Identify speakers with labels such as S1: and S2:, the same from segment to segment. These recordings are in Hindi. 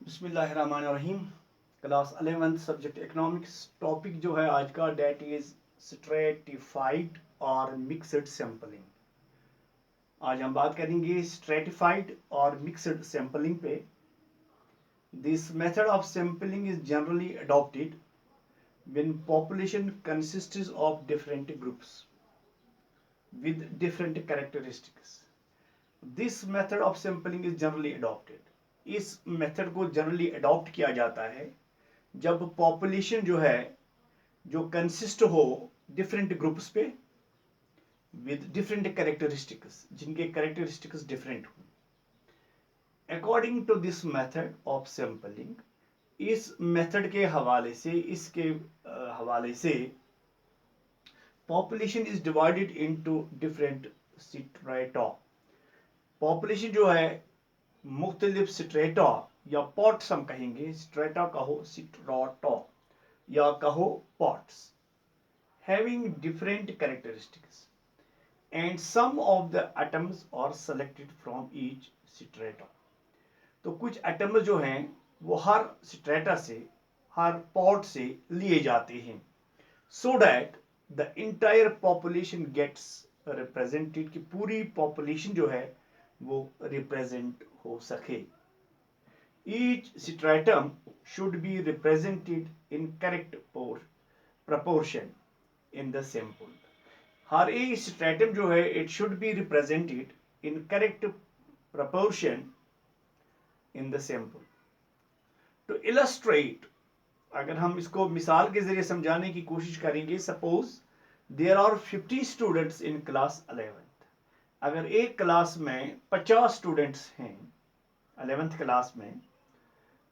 S1: बिस्मिल्लाहिर्रहमानिर्रहीम। Class 11 subject economics. टॉपिक जो है आज का डेट इज स्ट्रेटिफाइड और मिक्सड सैंपलिंग। आज हम बात करेंगे स्ट्रेटिफाइड और मिक्सड सैंपलिंग पे। This method of sampling is generally adopted when population consists of different groups with different characteristics. This method of sampling is generally adopted. इस मेथड को जनरली अडॉप्ट किया जाता है जब पॉपुलेशन जो है जो कंसिस्ट हो डिफरेंट ग्रुप्स पे विद डिफरेंट कैरेक्टरिस्टिक्स, जिनके कैरेक्टरिस्टिक्स डिफरेंट हो। According to this method of sampling, इस मेथड के हवाले से हवाले से population is divided into different strata. Population जो है मुख्तलिफ स्ट्रेटा या पॉट्स हम कहेंगे, स्ट्रेटा कहो स्ट्रेटा या कहो parts, having different characteristics and some of the atoms are selected from each strata. तो कुछ एटम्स जो हैं वो हर स्ट्रेटा से, हर पॉट से लिए जाते हैं so that the entire population gets represented, कि पूरी पॉपुलेशन जो है वो रिप्रेजेंट हो सके। Each stratum should be represented in correct proportion in the sample. हर एक स्ट्रेटम जो है it should be represented in correct proportion in the sample. To illustrate, अगर हम इसको मिसाल के जरिए समझाने की कोशिश करेंगे, suppose there are 50 students in class 11th। अगर एक क्लास में 50 स्टूडेंट्स हैं 11th क्लास में,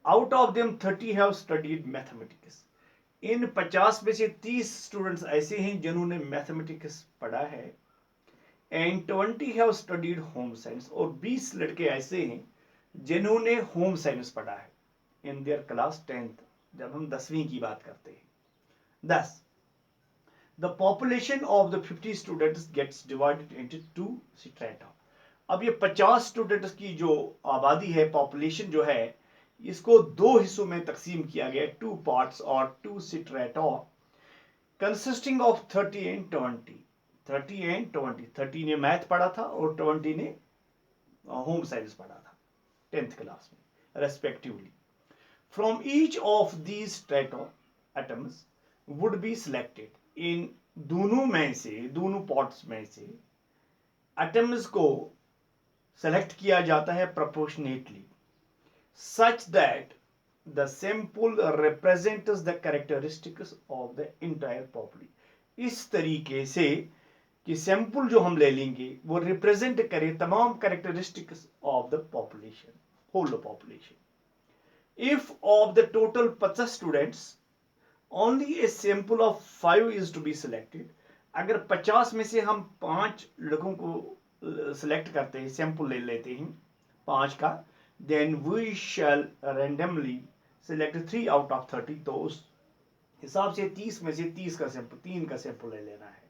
S1: out of them 30 have studied mathematics. इन 50 में से 30 स्टूडेंट्स ऐसे हैं जिन्होंने मैथमेटिक्स पढ़ा है, and 20 have studied home science, और 20 लड़के ऐसे हैं जिन्होंने होम साइंस पढ़ा है इन देयर क्लास 10th, जब हम 10वीं की बात करते हैं। Thus, the population of the 50 students gets divided into two strata. अब ये 50 स्टूडेंट्स की जो आबादी है, पॉपुलेशन जो है, इसको दो हिस्सों में तकसीम किया गया, टू पार्ट्स और two strata consisting of 30 and 20। 30 and 20, 30 ने मैथ पढ़ा था और 20 ने होम साइंस पढ़ा था 10th क्लास में respectively. From each of these strata, atoms would be selected. इन दोनों में से, दोनों पॉट्स में से एटम्स को सेलेक्ट किया जाता है proportionately, such that the sample represents the characteristics of the entire population। इस तरीके से कि सैंपल जो हम ले लेंगे वो रिप्रेजेंट करे तमाम characteristics of the population, whole population. If of the total 50 students, only a sample of 5 is to be selected। अगर 50 में से हम 5 लोगों को सेलेक्ट करते हैं, सैंपल ले लेते हैं 5 का, then we shall randomly select 3 out of 30। तो उस हिसाब से 30 में से 30 का सैंपल, 3 का सैंपल ले लेना है,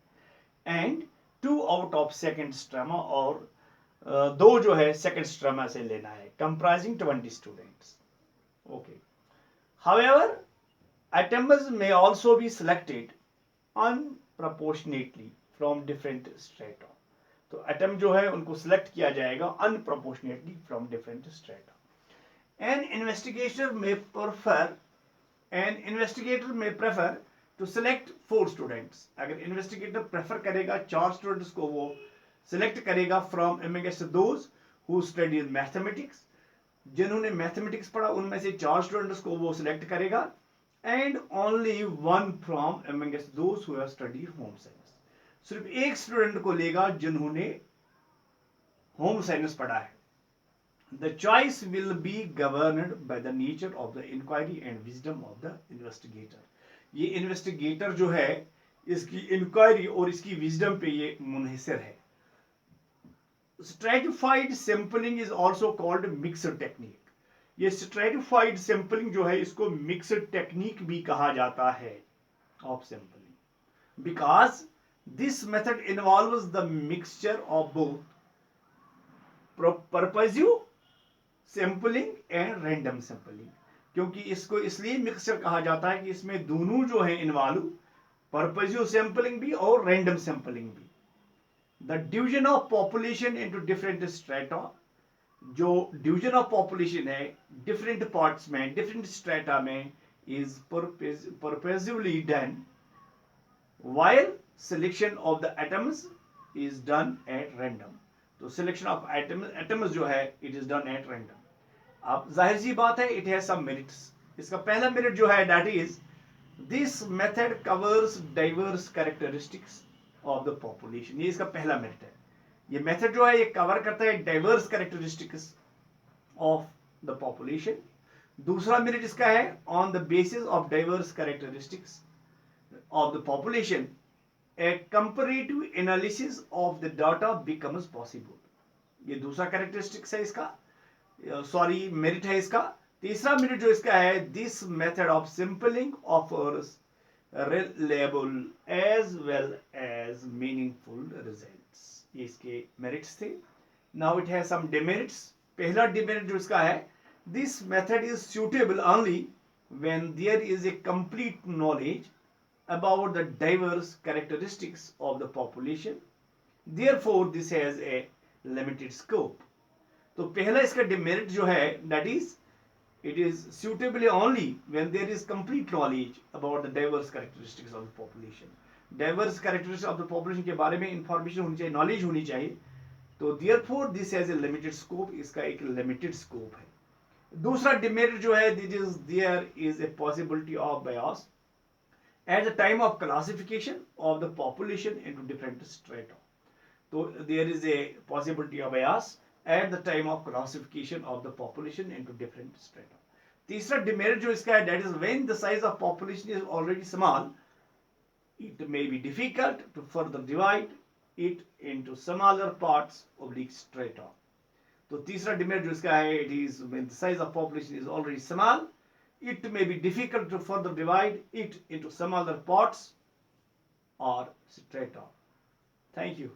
S1: एंड 2 out of सेकेंड स्ट्रेमा, और 2 जो है सेकेंड स्ट्रेमा से लेना है, comprising 20 students. Okay. However, atoms may also be selected unproportionately from different strata। तो एटम जो है उनको सेलेक्ट किया जाएगा unproportionately from different strata। An investigator may prefer to select 4 students। अगर इन्वेस्टिगेटर प्रेफर करेगा 4 स्टूडेंट्स को वो सेलेक्ट करेगा from amongst those who studied mathematics, जिन्होंने मैथमेटिक्स पढ़ा उनमें से 4 स्टूडेंट्स को वो सिलेक्ट करेगा, and only 1 from amongst those who have studied home science. सिर्फ एक स्टूडेंट को लेगा जिन्होंने होम साइंस पढ़ा है। The choice will be governed by the nature of the inquiry and wisdom of the investigator. ये इन्वेस्टिगेटर जो है इसकी इंक्वायरी और इसकी विजडम पे ये मुनहसर है। Stratified sampling is also called mixed technique. ये स्ट्रेटिफाइड सैंपलिंग जो है इसको मिक्सड टेक्निक भी कहा जाता है of sampling, because this method involves the mixture of both purposive sampling and random sampling, क्योंकि इसको इसलिए मिक्सचर कहा जाता है कि इसमें दोनों जो है इन्वॉल्व, परपजिव सैंपलिंग भी और रैंडम सैंपलिंग भी। The division of population into different strata, जो डिवीजन ऑफ पॉपुलेशन है डिफरेंट पार्ट्स में, डिफरेंट स्ट्रेटा में, is purposively done while selection of the atoms is done at random। तो सिलेक्शन ऑफ एटम्स जो है it is done at random. अब जाहिर सी बात है इट हैज सम मेरिट्स। इसका पहला मेरिट जो है that is this method covers diverse characteristics of the population. ये इसका पहला मेरिट है, ये मेथड जो है ये कवर करता है diverse characteristics of the population. दूसरा मेरिट इसका है on the basis of diverse characteristics of the population, a comparative analysis of the data becomes possible। ये दूसरा कैरेक्टरिस्टिक्स है इसका, सॉरी मेरिट है इसका। तीसरा मेरिट जो इसका है, this method of sampling offers reliable as well as meaningful results। ये इसके मेरिट्स थे। Now it has some demerits. पहला डिमेरिट जो इसका है, this method is suitable only when there is a complete knowledge about the diverse characteristics of the population, therefore this has a limited scope। तो पहला इसका डिमेरिट जो है that is it is suitable only when there is complete knowledge about the diverse characteristics of the population। diverse characteristics of the population के बारे में इंफॉर्मेशन होनी चाहिए, नॉलेज होनी चाहिए, तो therefore this has a limited scope। इसका एक लिमिटेड स्कोप है। दूसरा डिमेरिट जो है, there is a possibility of bias at the time of classification of the population into different strata। So there is a possibility of bias at the time of classification of the population into different strata। तीसरा demerit जो इसका है, that is when the size of population is already small, it may be difficult to further divide it into smaller parts oblique strata। तो तीसरा demerit जो इसका है, it is when the size of population is already small, it may be difficult to further divide it into some other parts or strata। Thank you।